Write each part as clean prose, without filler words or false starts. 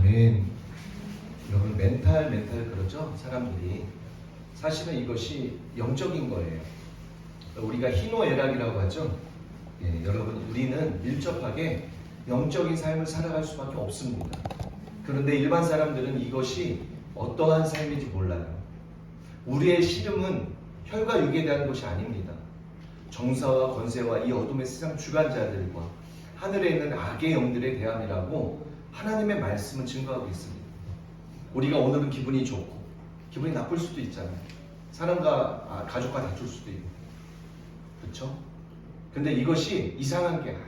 아멘. 여러분 멘탈 그러죠? 사람들이. 사실은 이것이 영적인 거예요. 우리가 희노애락이라고 하죠. 예, 여러분 우리는 밀접하게 영적인 삶을 살아갈 수밖에 없습니다. 그런데 일반 사람들은 이것이 어떠한 삶인지 몰라요. 우리의 씨름은 혈과 육에 대한 것이 아닙니다. 정사와 권세와 이 어둠의 세상 주관자들과 하늘에 있는 악의 영들에 대함이라고 하나님의 말씀은 증거하고 있습니다. 우리가 오늘은 기분이 좋고 기분이 나쁠 수도 있잖아요. 사람과 가족과 다툴 수도 있고, 그렇죠? 근데 이것이 이상한 게 아니에요.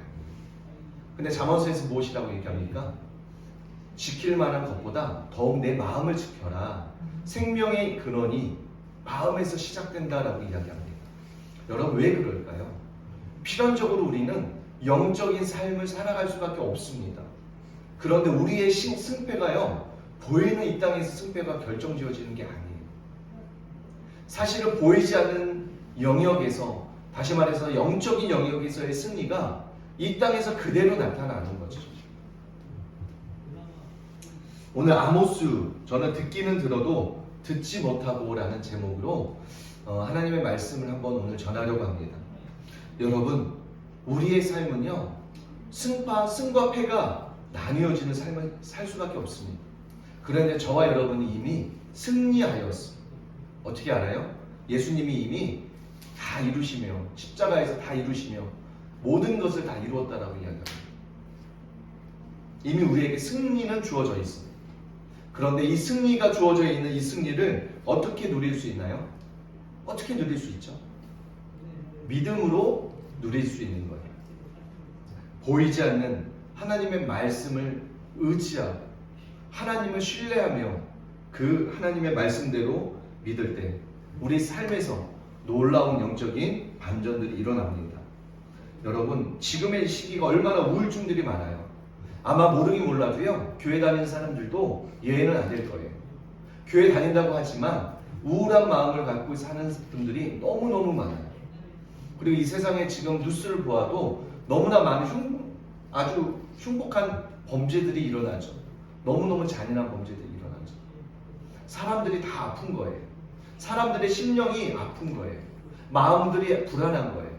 근데 잠언서에서 무엇이라고 얘기합니까? 지킬 만한 것보다 더욱 내 마음을 지켜라. 생명의 근원이 마음에서 시작된다라고 이야기합니다. 여러분 왜 그럴까요? 필연적으로 우리는 영적인 삶을 살아갈 수밖에 없습니다. 그런데 우리의 승패가요, 보이는 이 땅에서 승패가 결정지어지는 게 아니에요. 사실은 보이지 않는 영역에서, 다시 말해서 영적인 영역에서의 승리가 이 땅에서 그대로 나타나는 거죠. 오늘 아모스, 저는 듣기는 들어도 듣지 못하고 라는 제목으로 하나님의 말씀을 한번 오늘 전하려고 합니다. 여러분, 우리의 삶은요, 승과 패가 나뉘어지는 삶을 살 수밖에 없습니다. 그런데 저와 여러분이 이미 승리하였습니다. 어떻게 알아요? 예수님이 이미 다 이루시며, 십자가에서 다 이루시며 모든 것을 다 이루었다라고 이야기합니다. 이미 우리에게 승리는 주어져 있습니다. 그런데 이 승리가 주어져 있는 이 승리를 어떻게 누릴 수 있나요? 어떻게 누릴 수 있죠? 믿음으로 누릴 수 있는 거예요. 보이지 않는 하나님의 말씀을 의지하고 하나님을 신뢰하며 그 하나님의 말씀대로 믿을 때 우리 삶에서 놀라운 영적인 반전들이 일어납니다. 여러분, 지금의 시기가 얼마나 우울증들이 많아요. 아마 모르긴 몰라도요, 교회 다니는 사람들도 예외는 안 될 거예요. 교회 다닌다고 하지만 우울한 마음을 갖고 사는 분들이 너무너무 많아요. 그리고 이 세상에 지금 뉴스를 보아도 너무나 많은 아주 흉폭한 범죄들이 일어나죠. 너무너무 잔인한 범죄들이 일어나죠. 사람들이 다 아픈 거예요. 사람들의 심령이 아픈 거예요. 마음들이 불안한 거예요.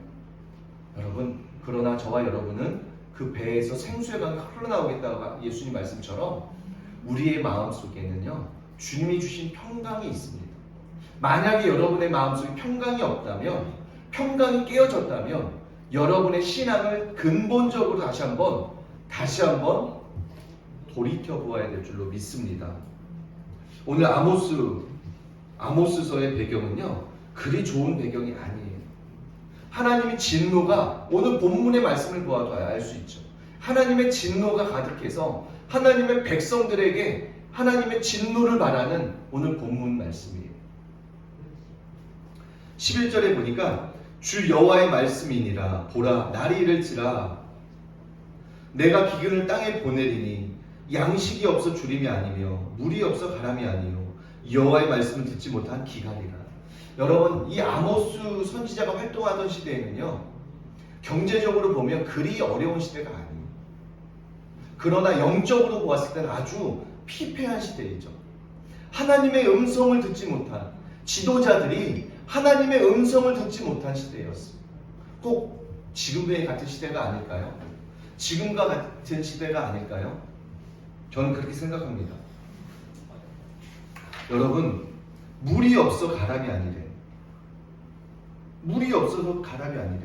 여러분, 그러나 저와 여러분은 그 배에서 생수의 강이 흘러나오겠다고 예수님 말씀처럼 우리의 마음속에는요, 주님이 주신 평강이 있습니다. 만약에 여러분의 마음속에 평강이 없다면, 평강이 깨어졌다면 여러분의 신앙을 근본적으로 다시 한번 돌이켜 보아야 될 줄로 믿습니다. 오늘 아모스서의 배경은요, 그리 좋은 배경이 아니에요. 하나님의 진노가, 오늘 본문의 말씀을 보아도 알 수 있죠. 하나님의 진노가 가득해서 하나님의 백성들에게 하나님의 진노를 바라는 오늘 본문 말씀이에요. 11절에 보니까 주 여호와의 말씀이니라. 보라, 날이 이를지라 내가 기근을 땅에 보내리니 양식이 없어 주림이 아니며 물이 없어 가람이 아니요 여호와의 말씀을 듣지 못한 기갈이라. 여러분, 이 아모스 선지자가 활동하던 시대에는요, 경제적으로 보면 그리 어려운 시대가 아니에요. 그러나 영적으로 보았을 때는 아주 피폐한 시대이죠. 하나님의 음성을 듣지 못한 지도자들이 하나님의 음성을 듣지 못한 시대였습니다. 꼭 지금의 같은 시대가 아닐까요? 지금과 같은 시대가 아닐까요? 저는 그렇게 생각합니다. 여러분, 물이 없어 가람이 아니래. 물이 없어서 가람이 아니래.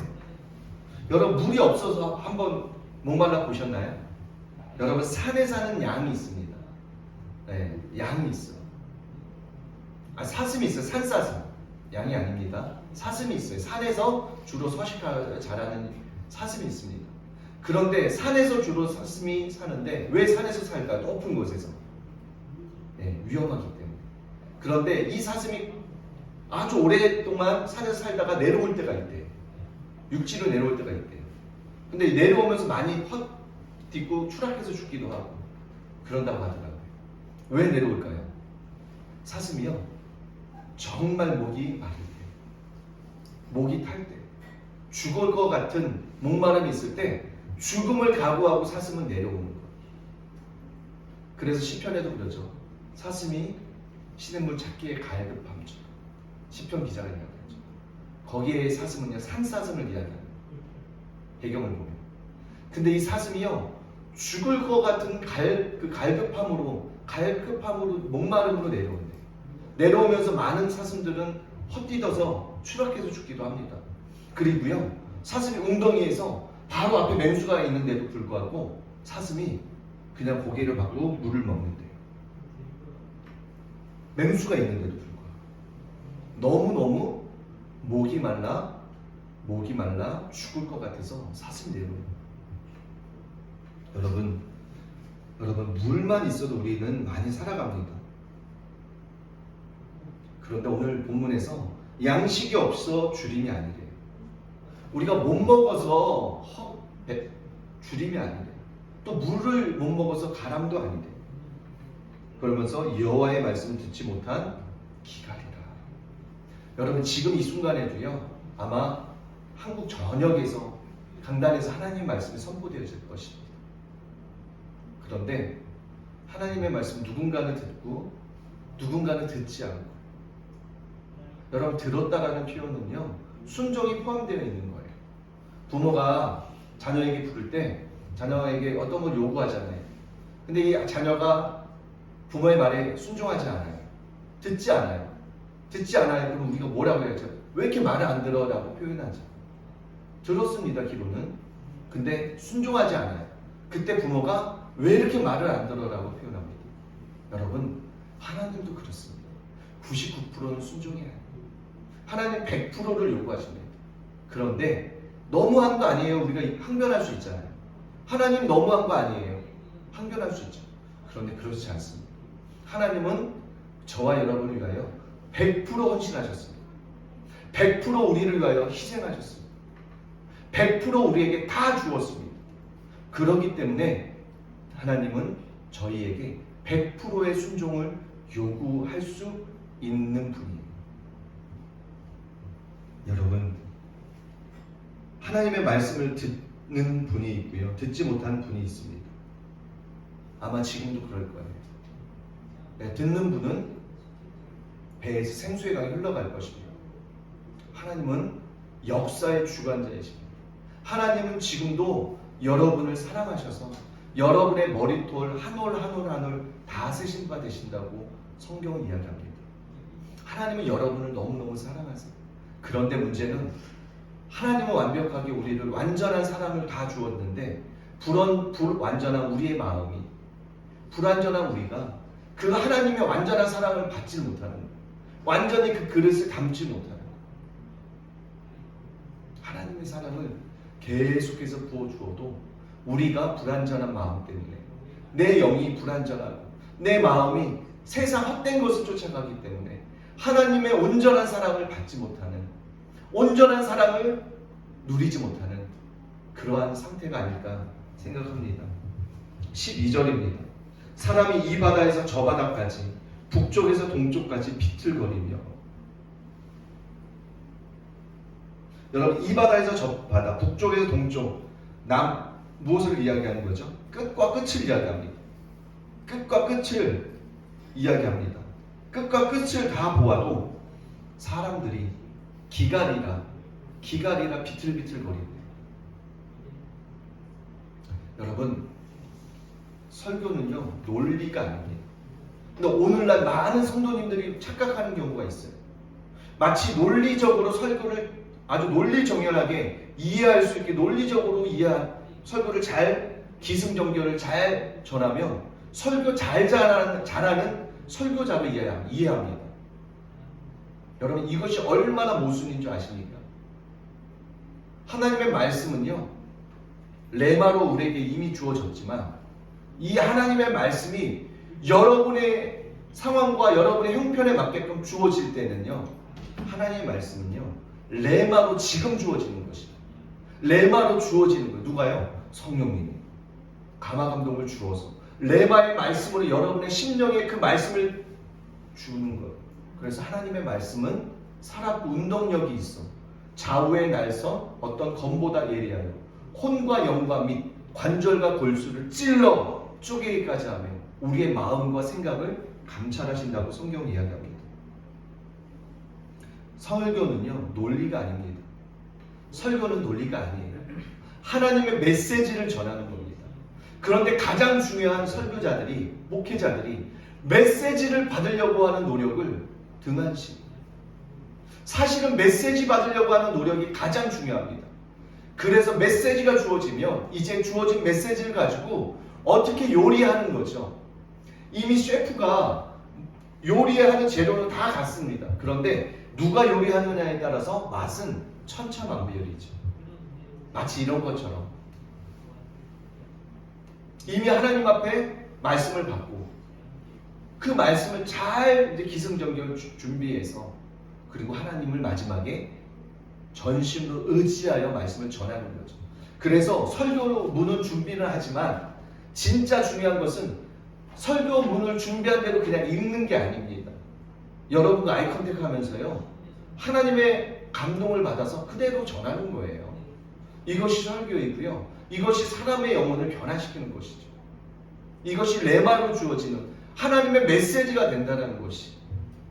여러분, 물이 없어서 한번 목말라 보셨나요? 여러분, 산에 사는 양이 있습니다. 네, 양이 있어. 사슴이 있어요. 산사슴. 양이 아닙니다. 사슴이 있어요. 산에서 주로 서식하고 자라는 사슴이 있습니다. 그런데 산에서 주로 사슴이 사는데 왜 산에서 살까요? 높은 곳에서. 네, 위험하기 때문에. 그런데 이 사슴이 아주 오랫동안 산에서 살다가 내려올 때가 있대요. 육지로 내려올 때가 있대요. 근데 내려오면서 많이 헛 딛고 추락해서 죽기도 하고 그런다고 하더라고요. 왜 내려올까요? 사슴이요, 정말 목이 마를 때, 목이 탈 때, 죽을 것 같은 목마름이 있을 때 죽음을 각오하고 사슴은 내려오는 거예요. 그래서 시편에도 그러죠. 사슴이 시냇물 찾기에 갈급함죠. 시편 기자가 이야기하죠. 거기에 사슴은요, 산사슴을 이야기합니다. 배경을 보면. 근데 이 사슴이요, 죽을 것 같은 갈급함으로 목마름으로 내려온대. 내려오면서 많은 사슴들은 헛디뎌서 추락해서 죽기도 합니다. 그리고요, 사슴이 웅덩이에서 바로 앞에 맹수가 있는데도 불구하고 사슴이 그냥 고개를 받고 물을 먹는데요. 맹수가 있는데도 불구하고 너무너무 목이 말라 죽을 것 같아서 사슴이 내려옵니다. 여러분 물만 있어도 우리는 많이 살아갑니다. 그런데 오늘 본문에서 양식이 없어 주림이 아니래요. 우리가 못 먹어서 주림이 아니래요. 또 물을 못 먹어서 가람도 아니래요. 그러면서 여호와의 말씀을 듣지 못한 기갈이라. 여러분 지금 이 순간에도요, 아마 한국 전역에서 강단에서 하나님의 말씀이 선포되어질 것입니다. 그런데 하나님의 말씀 누군가는 듣고 누군가는 듣지 않고, 여러분 들었다라는 표현은요, 순종이 포함되어 있는 거예요. 부모가 자녀에게 부를 때 자녀에게 어떤 걸 요구하잖아요. 근데 이 자녀가 부모의 말에 순종하지 않아요. 듣지 않아요. 그럼 우리가 뭐라고 해야죠? 왜 이렇게 말을 안 들어? 라고 표현하죠. 들었습니다, 기로는. 근데 순종하지 않아요. 그때 부모가 왜 이렇게 말을 안 들어? 라고 표현합니다. 여러분, 하나님도 그렇습니다. 99%는 순종해야 해요. 하나님 100%를 요구하십니다. 그런데 너무한 거 아니에요. 우리가 항변할 수 있잖아요. 하나님 너무한 거 아니에요. 항변할 수 있죠. 그런데 그렇지 않습니다. 하나님은 저와 여러분을 위하여 100% 헌신하셨습니다. 100% 우리를 위하여 희생하셨습니다. 100% 우리에게 다 주었습니다. 그렇기 때문에 하나님은 저희에게 100%의 순종을 요구할 수 있는 분이에요. 여러분, 하나님의 말씀을 듣는 분이 있고요, 듣지 못하는 분이 있습니다. 아마 지금도 그럴 거예요. 네, 듣는 분은 배에서 생수의 강이 흘러갈 것입니다. 하나님은 역사의 주관자이십니다. 하나님은 지금도 여러분을 사랑하셔서 여러분의 머리털 한 올 한 올 다 세신 바 되신다고 성경은 이야기합니다. 하나님은 여러분을 너무너무 사랑하세요. 그런데 문제는 하나님은 완벽하게 우리를 완전한 사랑을 다 주었는데 불완전한 우리의 마음이, 불완전한 우리가 그 하나님의 완전한 사랑을 받지 못하는 거예요. 완전히 그 그릇을 담지 못하는 거예요. 하나님의 사랑을 계속해서 부어주어도 우리가 불완전한 마음 때문에, 내 영이 불완전하고 내 마음이 세상 헛된 것을 쫓아가기 때문에 하나님의 온전한 사랑을 받지 못하는, 온전한 사랑을 누리지 못하는 그러한 상태가 아닐까 생각합니다. 12절입니다. 사람이 이 바다에서 저 바다까지, 북쪽에서 동쪽까지 비틀거리며. 여러분, 이 바다에서 저 바다, 북쪽에서 동쪽, 무엇을 이야기하는 거죠? 끝과 끝을 이야기합니다. 끝과 끝을 이야기합니다. 끝과 끝을 다 보아도 사람들이 기갈이라 비틀비틀거립니다. 여러분, 설교는요, 논리가 아닙니다. 근데 오늘날 많은 성도님들이 착각하는 경우가 있어요. 마치 논리적으로 설교를 아주 논리정연하게 이해할 수 있게 논리적으로 설교를 잘, 기승전결을 잘 전하면 설교 잘 잘하는 설교자를 이해합니다. 여러분, 이것이 얼마나 모순인 줄 아십니까? 하나님의 말씀은요, 레마로 우리에게 이미 주어졌지만 이 하나님의 말씀이 여러분의 상황과 여러분의 형편에 맞게끔 주어질 때는요, 하나님의 말씀은요, 레마로 지금 주어지는 것입니다. 레마로 주어지는 거예요. 누가요? 성령님이 감화 감동을 주어서 레마의 말씀으로 여러분의 심령에 그 말씀을 주는 거예요. 그래서 하나님의 말씀은 살았고 운동력이 있어 좌우의 날선 어떤 검보다 예리하여 혼과 영과 및 관절과 골수를 찔러 쪼개기까지 하며 우리의 마음과 생각을 감찰하신다고 성경은 이야기합니다. 설교는요, 논리가 아닙니다. 설교는 논리가 아니에요. 하나님의 메시지를 전하는 겁니다. 그런데 가장 중요한 설교자들이, 목회자들이 메시지를 받으려고 하는 노력을 등한시합니다. 사실은 메시지 받으려고 하는 노력이 가장 중요합니다. 그래서 메시지가 주어지면 이제 주어진 메시지를 가지고 어떻게 요리하는 거죠. 이미 셰프가 요리하는 재료는 다 같습니다. 그런데 누가 요리하느냐에 따라서 맛은 천차만별이죠. 마치 이런 것처럼 이미 하나님 앞에 말씀을 받고 그 말씀을 잘 이제 기승전결 준비해서 그리고 하나님을 마지막에 전심으로 의지하여 말씀을 전하는 거죠. 그래서 설교문은 준비를 하지만 진짜 중요한 것은 설교문을 준비한 대로 그냥 읽는 게 아닙니다. 여러분과 아이컨택 하면서요, 하나님의 감동을 받아서 그대로 전하는 거예요. 이것이 설교이고요. 이것이 사람의 영혼을 변화시키는 것이죠. 이것이 레마로 주어지는 하나님의 메시지가 된다는 것이.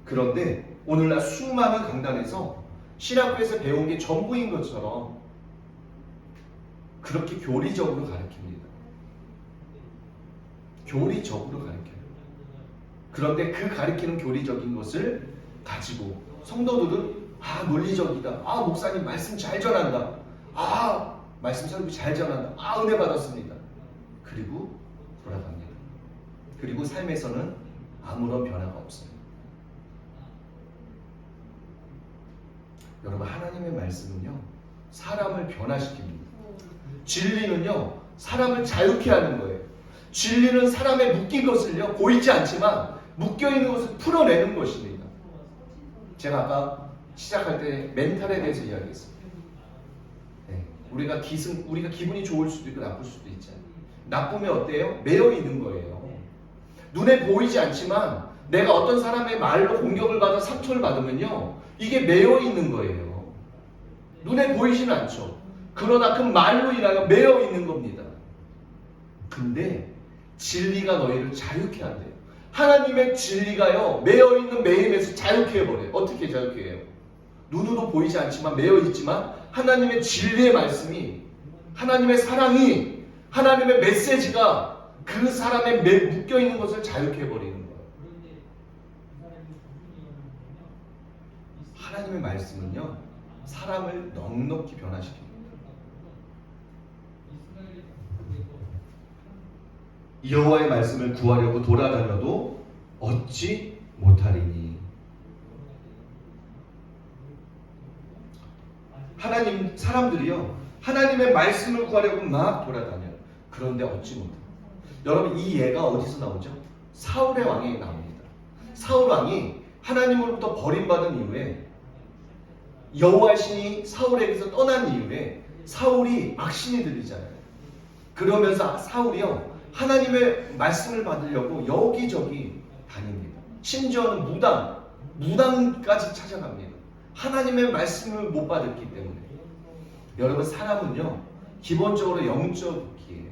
그런데 오늘날 수많은 강단에서 신학교에서 배운 게 전부인 것처럼 그렇게 교리적으로 가르칩니다. 교리적으로 가르쳐요. 그런데 그 가르치는 교리적인 것을 가지고 성도들은 논리적이다. 목사님 말씀 잘 전한다. 말씀 설교 잘 전한다. 은혜 받았습니다. 그리고 돌아갑니다. 그리고 삶에서는 아무런 변화가 없어요. 여러분, 하나님의 말씀은요, 사람을 변화시킵니다. 진리는요, 사람을 자유케 하는 거예요. 진리는 사람의 묶인 것을요, 보이지 않지만 묶여있는 것을 풀어내는 것입니다. 제가 아까 시작할 때 멘탈에 대해서 이야기했습니다. 우리가 기분이 좋을 수도 있고 나쁠 수도 있잖아요. 나쁘면 어때요? 매여 있는 거예요. 눈에 보이지 않지만 내가 어떤 사람의 말로 공격을 받아 상처를 받으면요, 이게 매여 있는 거예요. 눈에 보이진 않죠. 그러나 그 말로 인하여 매여 있는 겁니다. 근데 진리가 너희를 자유케 한대요. 하나님의 진리가요, 매여 있는 매임에서 자유케 해버려요. 어떻게 자유케 해요? 눈으로 보이지 않지만 매여 있지만 하나님의 진리의 말씀이, 하나님의 사랑이, 하나님의 메시지가 그 사람의 묶여 있는 것을 자유케 해버리는 거예요. 하나님의 말씀은요, 사람을 넉넉히 변화시킵니다. 여호와의 말씀을 구하려고 돌아다녀도 얻지 못하리니. 사람들이요, 하나님의 말씀을 구하려고 막 돌아다녀요. 그런데 얻지 못해요. 여러분, 이 예가 어디서 나오죠? 사울의 왕에 나옵니다. 사울 왕이 하나님으로부터 버림받은 이후에, 여호와의 신이 사울에게서 떠난 이후에 사울이 악신이 들리잖아요. 그러면서 사울이요, 하나님의 말씀을 받으려고 여기저기 다닙니다. 심지어는 무당까지 찾아갑니다. 하나님의 말씀을 못 받았기 때문에. 여러분, 사람은요, 기본적으로 영적이에요.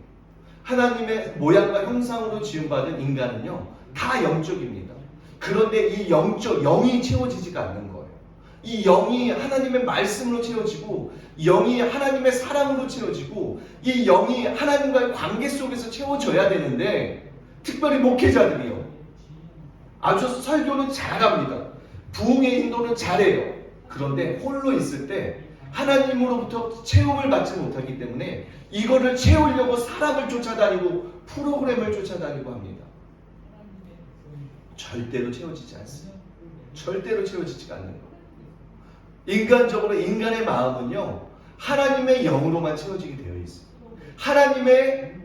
하나님의 모양과 형상으로 지음받은 인간은요, 다 영적입니다. 그런데 이 영이 채워지지가 않는 거예요. 이 영이 하나님의 말씀으로 채워지고, 영이 하나님의 사랑으로 채워지고, 이 영이 하나님과의 관계 속에서 채워져야 되는데, 특별히 목회자들이요, 아주 설교는 잘합니다. 부흥의 인도는 잘해요. 그런데 홀로 있을 때 하나님으로부터 채움을 받지 못하기 때문에 이거를 채우려고 사람을 쫓아다니고 프로그램을 쫓아다니고 합니다. 절대로 채워지지 않습니다. 절대로 채워지지가 않는 거예요. 인간적으로 인간의 마음은요, 하나님의 영으로만 채워지게 되어 있습니다. 하나님의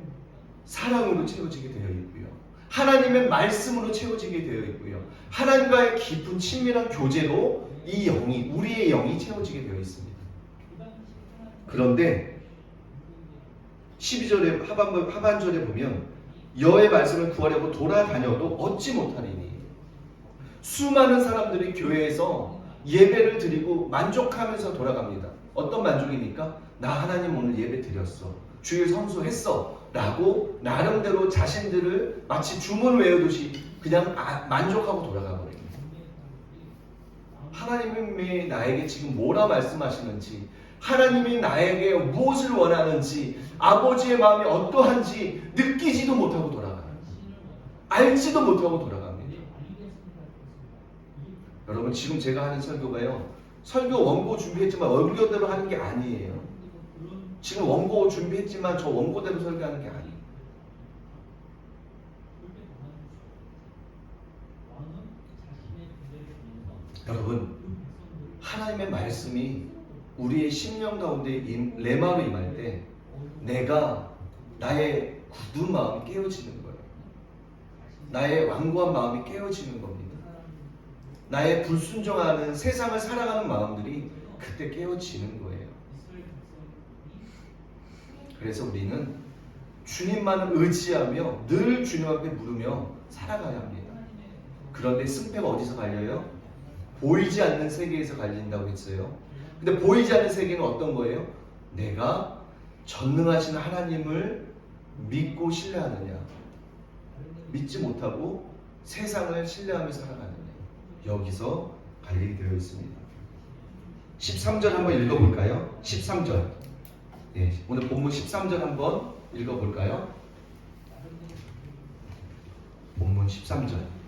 사랑으로 채워지게 되어 있고요, 하나님의 말씀으로 채워지게 되어 있고요, 하나님과의 깊은 친밀한 교제로 이 영이, 우리의 영이 채워지게 되어 있습니다. 그런데 12절에 하반절에 보면 여호와의 말씀을 구하려고 돌아다녀도 얻지 못하리니. 수많은 사람들이 교회에서 예배를 드리고 만족하면서 돌아갑니다. 어떤 만족입니까? 나 하나님 오늘 예배 드렸어, 주일 성수했어, 라고 나름대로 자신들을 마치 주문 외우듯이 그냥 만족하고 돌아가 버립니다. 하나님이 나에게 지금 뭐라 말씀하시는지, 하나님이 나에게 무엇을 원하는지, 아버지의 마음이 어떠한지 느끼지도 못하고 돌아가요. 알지도 못하고 돌아갑니다. 여러분, 지금 제가 하는 설교가요, 설교 원고 준비했지만 원고대로 하는 게 아니에요. 지금 원고 준비했지만 저 원고대로 설교하는 게 아니에요. 여러분, 하나님의 말씀이 우리의 심령 가운데 레마로 임할 때 내가 나의 굳은 마음이 깨어지는 거예요. 나의 완고한 마음이 깨어지는 겁니다. 나의 불순종하는 세상을 사랑하는 마음들이 그때 깨어지는 거예요. 그래서 우리는 주님만을 의지하며 늘 주님 앞에 물으며 살아가야 합니다. 그런데 승패가 어디서 갈려요? 보이지 않는 세계에서 갈린다고 했어요. 근데 보이지 않는 세계는 어떤 거예요? 내가 전능하신 하나님을 믿고 신뢰하느냐, 믿지 못하고 세상을 신뢰하며 살아가느냐, 여기서 갈리게 되어 있습니다. 13절 한번 읽어볼까요? 13절. 네, 오늘 본문 13절 한번 읽어볼까요? 본문 13절.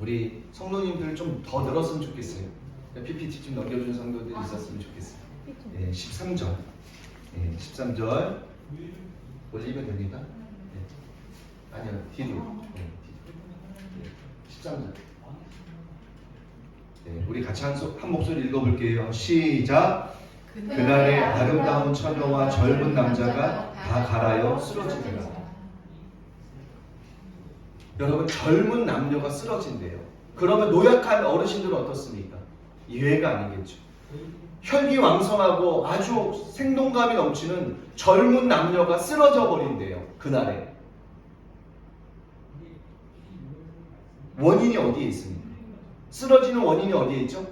우리 성도님들 좀 더 늘었으면 좋겠어요. PPT 좀 넘겨주는 성도들이 있었으면 좋겠어요. 네, 13절. 네, 13절 올리면 됩니다. 네. 아니요, 뒤로. 네, 13절. 네, 우리 같이 한 목소리 읽어볼게요. 시작. 그날의 아름다운 처녀와 젊은 남자가 다 갈아여 쓰러지리라. 여러분, 젊은 남녀가 쓰러진대요. 그러면 노약한 어르신들은 어떻습니까? 예외가 아니겠죠. 혈기왕성하고 아주 생동감이 넘치는 젊은 남녀가 쓰러져 버린대요. 그날에. 원인이 어디에 있습니까? 쓰러지는 원인이 어디에 있죠?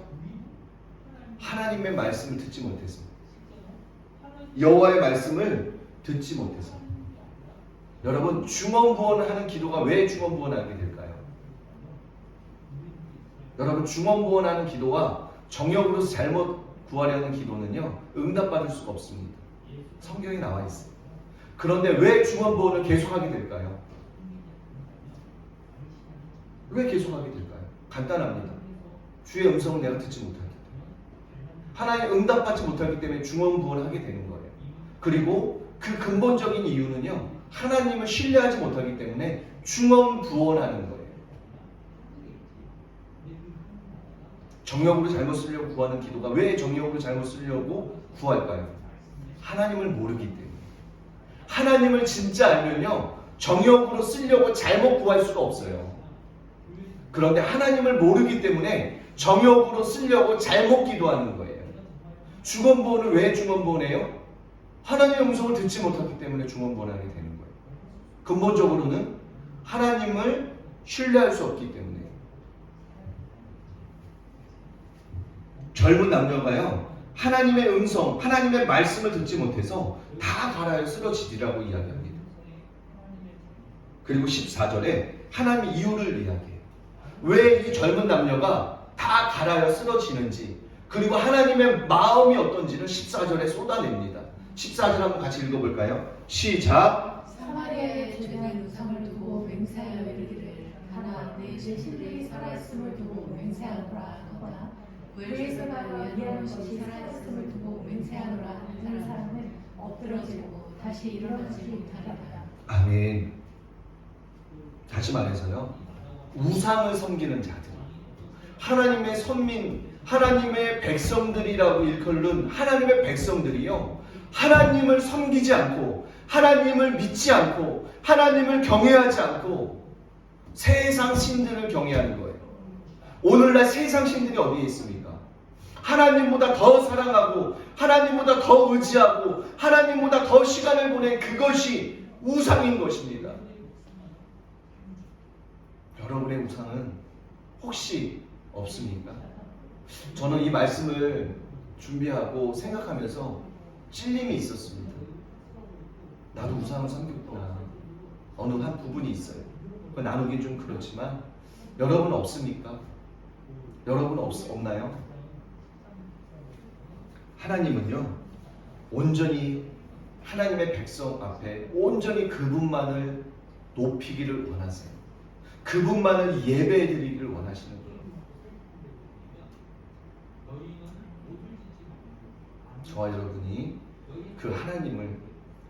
하나님의 말씀을 듣지 못해서, 여호와의 말씀을 듣지 못해서. 여러분, 중언부언하는 기도가 왜 중언부언하게 될까요? 여러분, 중언부언하는 기도와 정욕으로 잘못 구하려는 기도는요, 응답받을 수가 없습니다. 성경에 나와 있어요. 그런데 왜 중언부언을 계속하게 될까요? 왜 계속하게 될까요? 간단합니다. 주의 음성을 내가 듣지 못하기 때문에, 하나님의 응답받지 못하기 때문에 중언부언을 하게 되는 거예요. 그리고 그 근본적인 이유는요, 하나님을 신뢰하지 못하기 때문에 중언부언하는 거예요. 정욕으로 잘못 쓰려고 구하는 기도가 왜 정욕으로 잘못 쓰려고 구할까요? 하나님을 모르기 때문에. 하나님을 진짜 알면요, 정욕으로 쓰려고 잘못 구할 수가 없어요. 그런데 하나님을 모르기 때문에 정욕으로 쓰려고 잘못 기도하는 거예요. 중언부언을 왜 중언부언해요? 하나님의 음성을 듣지 못하기 때문에 중언부언하게 되는 거예요. 근본적으로는 하나님을 신뢰할 수 없기 때문에. 젊은 남녀가요, 하나님의 음성, 하나님의 말씀을 듣지 못해서 다 갈아여 쓰러지리라고 이야기합니다. 그리고 14절에 하나님의 이유를 이야기해요. 왜 이 젊은 남녀가 다 갈아여 쓰러지는지, 그리고 하나님의 마음이 어떤지를 14절에 쏟아냅니다. 14절 한번 같이 읽어볼까요? 시작. 사마리아의 죄된 우상을 두고 맹세하여 이르기를 하나 내 진실이 살아있음을 두고 맹세하노라 하거나 외세가 위하는 것이 살아있음을 두고 맹세하노라 하는 사람은 엎드러지고 다시 일어나지 못하리라. 아멘. 다시 말해서요, 우상을 섬기는 자들, 하나님의 선민, 하나님의 백성들이라고 일컬는 하나님의 백성들이요, 하나님을 섬기지 않고, 하나님을 믿지 않고, 하나님을 경외하지 않고 세상 신들을 경외하는 거예요. 오늘날 세상 신들이 어디에 있습니까? 하나님보다 더 사랑하고, 하나님보다 더 의지하고, 하나님보다 더 시간을 보낸 그것이 우상인 것입니다. 여러분의 우상은 혹시 없습니까? 저는 이 말씀을 준비하고 생각하면서 찔림이 있었습니다. 나도 우상을 섬겼구나. 어느 한 부분이 있어요. 나누긴 좀 그렇지만 여러분 없습니까? 여러분 없나요? 하나님은요 온전히 하나님의 백성 앞에 온전히 그분만을 높이기를 원하세요. 그분만을 예배드리기를 원하시는 거예요. 저와 여러분이 그 하나님을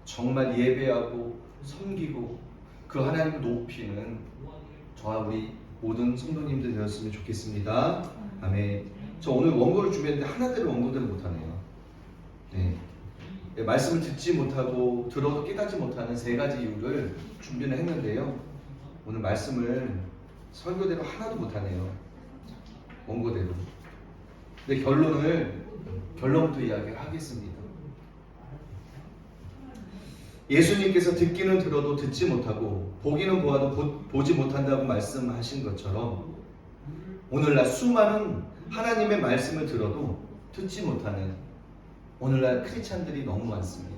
정말 예배하고 섬기고 그 하나님을 높이는 저와 우리 모든 성도님들 되었으면 좋겠습니다. 아멘. 저 오늘 원고를 준비했는데 하나대로 원고대로 못하네요. 네. 말씀을 듣지 못하고 들어도 깨닫지 못하는 세 가지 이유를 준비를 했는데요. 오늘 말씀을 설교대로 하나도 못하네요. 원고대로. 근데 결론부터 이야기하겠습니다. 예수님께서 듣기는 들어도 듣지 못하고 보기는 보아도 보지 못한다고 말씀하신 것처럼 오늘날 수많은 하나님의 말씀을 들어도 듣지 못하는 오늘날 크리스찬들이 너무 많습니다.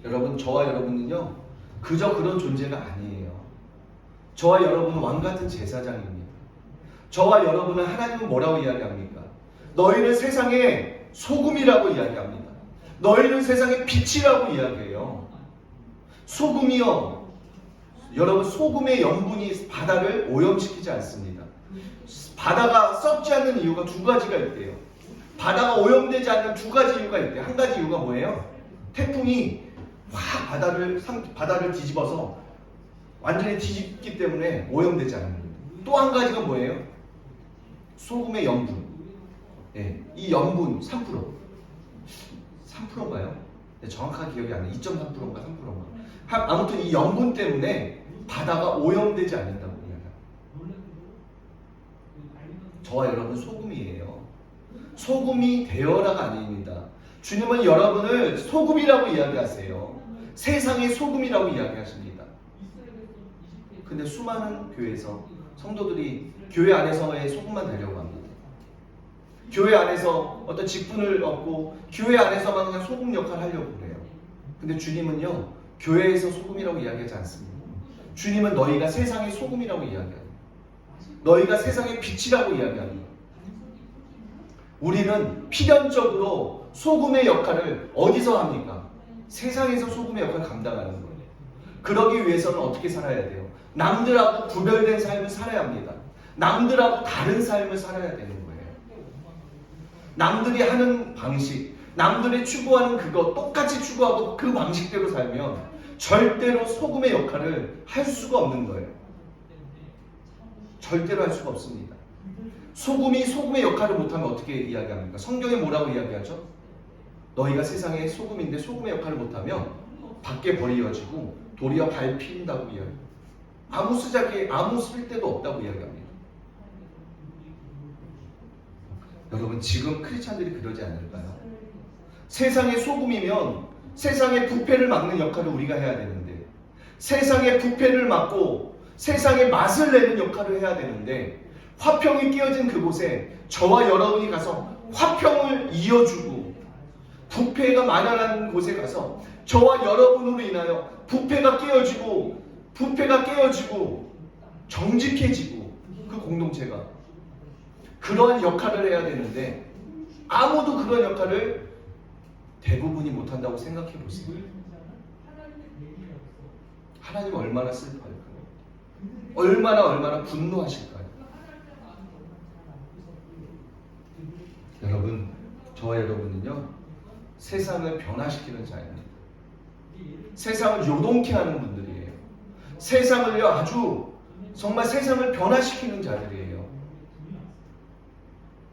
여러분, 저와 여러분은요 그저 그런 존재가 아니에요. 저와 여러분은 왕같은 제사장입니다. 저와 여러분은 하나님은 뭐라고 이야기합니까? 너희는 세상의 소금이라고 이야기합니다. 너희는 세상의 빛이라고 이야기해요. 소금이요. 여러분, 소금의 염분이 바다를 오염시키지 않습니다. 바다가 썩지 않는 이유가 두 가지가 있대요. 바다가 오염되지 않는 두 가지 이유가 있대요. 한 가지 이유가 뭐예요? 태풍이 확 바다를 뒤집어서 완전히 뒤집기 때문에 오염되지 않는 겁니다. 또 한 가지가 뭐예요? 소금의 염분. 네, 이 염분 3%인가요? 네, 정확하게 기억이 안 나요. 2.3%인가 3%인가. 아무튼 이 염분 때문에 바다가 오염되지 않는다고 이야기합니다. 저와 여러분 소금이에요. 소금이 되어라가 아닙니다. 주님은 여러분을 소금이라고 이야기하세요. 세상의 소금이라고 이야기하십니다. 근데 수많은 교회에서 성도들이 교회 안에서의 소금만 되려고 합니다. 교회 안에서 어떤 직분을 얻고 교회 안에서만 그냥 소금 역할을 하려고 그래요. 근데 주님은요 교회에서 소금이라고 이야기하지 않습니다. 주님은 너희가 세상의 소금이라고 이야기합니다. 너희가 세상의 빛이라고 이야기합니다. 우리는 필연적으로 소금의 역할을 어디서 합니까? 세상에서 소금의 역할을 감당하는 거예요. 그러기 위해서는 어떻게 살아야 돼요? 남들하고 구별된 삶을 살아야 합니다. 남들하고 다른 삶을 살아야 되는 거예요. 남들이 하는 방식, 남들이 추구하는 그거 똑같이 추구하고 그 방식대로 살면 절대로 소금의 역할을 할 수가 없는 거예요. 절대로 할 수가 없습니다. 소금이 소금의 역할을 못하면 어떻게 이야기합니까? 성경에 뭐라고 이야기하죠? 너희가 세상의 소금인데 소금의 역할을 못하면 밖에 버려지고 도리어 밟힌다고 이야기해요. 아무 쓸데도 없다고 이야기합니다. 여러분, 지금 크리스찬들이 그러지 않을까요? 세상의 소금이면 세상의 부패를 막는 역할을 우리가 해야 되는데, 세상의 부패를 막고 세상의 맛을 내는 역할을 해야 되는데, 화평이 깨어진 그곳에 저와 여러분이 가서 화평을 이어주고, 부패가 만연한 곳에 가서 저와 여러분으로 인하여 부패가 깨어지고 정직해지고, 그 공동체가 그러한 역할을 해야 되는데 아무도 그런 역할을 대부분이 못한다고 생각해 보세요. 하나님 얼마나 슬퍼할까요? 얼마나 분노하실까요? 여러분, 저와 여러분은요 세상을 변화시키는 자입니다. 세상을 요동케 하는 분들이에요. 세상을요 아주 정말 세상을 변화시키는 자들이에요.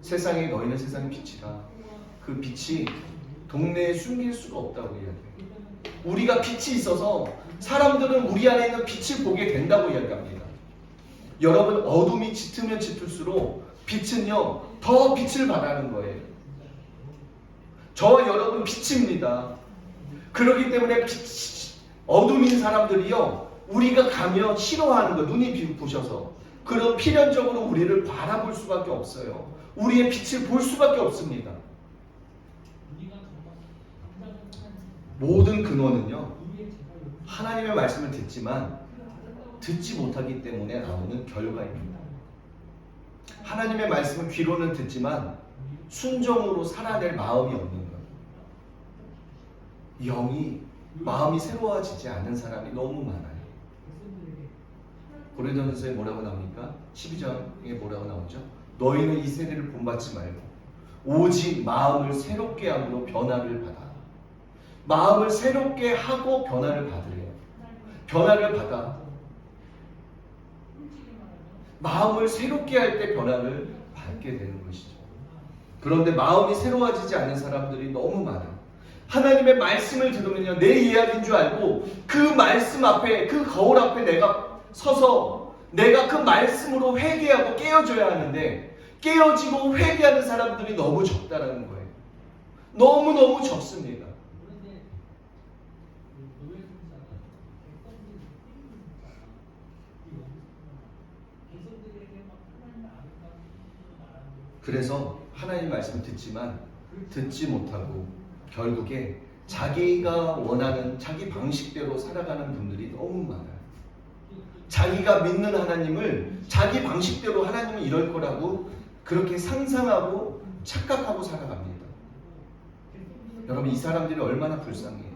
세상에 너희는 세상의 빛이다. 그 빛이 동네에 숨길 수가 없다고 이야기해요. 우리가 빛이 있어서 사람들은 우리 안에 있는 빛을 보게 된다고 이야기합니다. 여러분, 어둠이 짙으면 짙을수록 빛은요 더 빛을 발하는 거예요. 저와 여러분 빛입니다. 그렇기 때문에 어둠인 사람들이요 우리가 가면 싫어하는 거, 눈이 부셔서 그런 필연적으로 우리를 바라볼 수밖에 없어요. 우리의 빛을 볼 수밖에 없습니다. 모든 근원은요, 하나님의 말씀을 듣지만 듣지 못하기 때문에 나오는 결과입니다. 하나님의 말씀을 귀로는 듣지만 순종으로 살아낼 마음이 없는 것. 마음이 새로워지지 않는 사람이 너무 많아요. 고린도전서에 뭐라고 나옵니까? 12장에 뭐라고 나오죠? 너희는 이 세대를 본받지 말고 오직 마음을 새롭게 함으로 변화를 받아. 마음을 새롭게 하고 변화를 받으래요. 변화를 받아. 마음을 새롭게 할 때 변화를 받게 되는 것이죠. 그런데 마음이 새로워지지 않는 사람들이 너무 많아요. 하나님의 말씀을 들으면요, 내 이야기인 줄 알고 그 말씀 앞에, 그 거울 앞에 내가 서서 내가 그 말씀으로 회개하고 깨어져야 하는데, 깨어지고 회개하는 사람들이 너무 적다라는 거예요. 너무너무 적습니다. 그래서 하나님 말씀을 듣지만 듣지 못하고 결국에 자기가 원하는 자기 방식대로 살아가는 분들이 너무 많아요. 자기가 믿는 하나님을 자기 방식대로 하나님은 이럴 거라고 그렇게 상상하고 착각하고 살아갑니다. 여러분, 이 사람들이 얼마나 불쌍해요.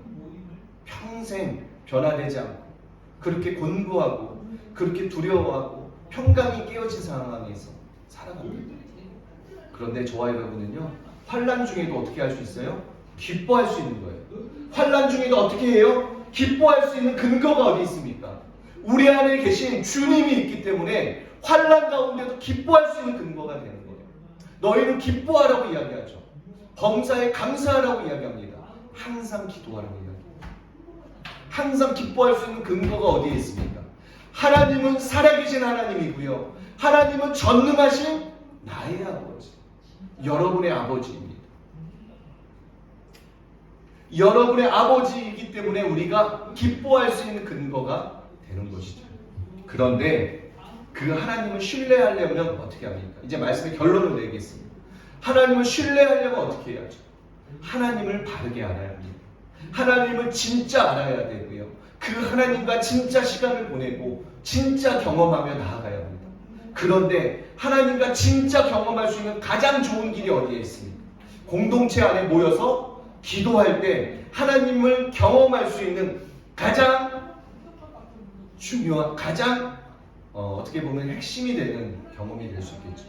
평생 변화되지 않고 그렇게 곤고하고 그렇게 두려워하고 평강이 깨어진 상황에서 살아갑니다. 그런데 저와 여러분은요, 환난 중에도 어떻게 할 수 있어요? 기뻐할 수 있는 거예요. 환난 중에도 어떻게 해요? 기뻐할 수 있는 근거가 어디 있습니까? 우리 안에 계신 주님이 있기 때문에 환난 가운데도 기뻐할 수 있는 근거가 되는 거예요. 너희는 기뻐하라고 이야기하죠. 범사에 감사하라고 이야기합니다. 항상 기도하라고 이야기합니다. 항상 기뻐할 수 있는 근거가 어디에 있습니까? 하나님은 살아계신 하나님이고요, 하나님은 전능하신 나의 아버지, 여러분의 아버지입니다. 여러분의 아버지이기 때문에 우리가 기뻐할 수 있는 근거가 되는 것이죠. 그런데 그 하나님을 신뢰하려면 어떻게 합니까? 이제 말씀의 결론을 내겠습니다. 하나님을 신뢰하려면 어떻게 해야죠? 하나님을 바르게 알아야 합니다. 하나님을 진짜 알아야 되고요, 그 하나님과 진짜 시간을 보내고 진짜 경험하며 나아가야 합니다. 그런데 하나님과 진짜 경험할 수 있는 가장 좋은 길이 어디에 있습니까? 공동체 안에 모여서 기도할 때 하나님을 경험할 수 있는 가장 중요한, 가장 어떻게 보면 핵심이 되는 경험이 될 수 있겠죠.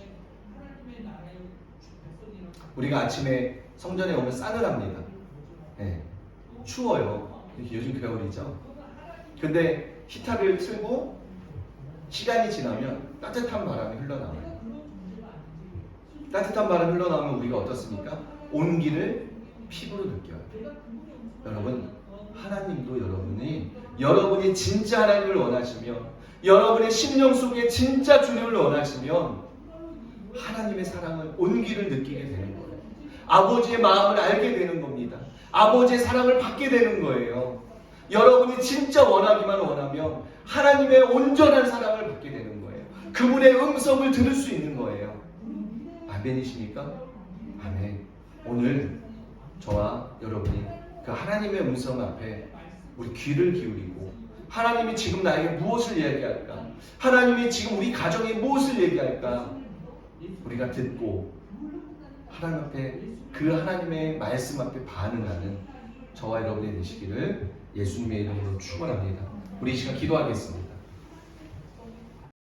우리가 아침에 성전에 오면 싸늘합니다. 네. 추워요. 요즘 겨울이죠. 근데 히터를 틀고 시간이 지나면 따뜻한 바람이 흘러나와요. 따뜻한 바람이 흘러나오면 우리가 어떻습니까? 온기를 피부로 느껴요. 여러분, 하나님도 여러분이 진짜 하나님을 원하시면, 여러분의 심령 속에 진짜 주님을 원하시면 하나님의 사랑을, 온기를 느끼게 되는 거예요. 아버지의 마음을 알게 되는 겁니다. 아버지의 사랑을 받게 되는 거예요. 여러분이 진짜 원하기만 원하면 하나님의 온전한 사랑을 받게 되는 거예요. 그분의 음성을 들을 수 있는 거예요. 아멘이십니까? 아멘. 오늘 저와 여러분이 그 하나님의 음성 앞에 우리 귀를 기울이고, 하나님이 지금 나에게 무엇을 얘기할까? 하나님이 지금 우리 가정에 무엇을 얘기할까? 우리가 듣고 하나님 앞에, 그 하나님의 말씀 앞에 반응하는 저와 여러분이 되시기를 예수님의 이름으로 축원합니다. 우리 이 시간 기도하겠습니다.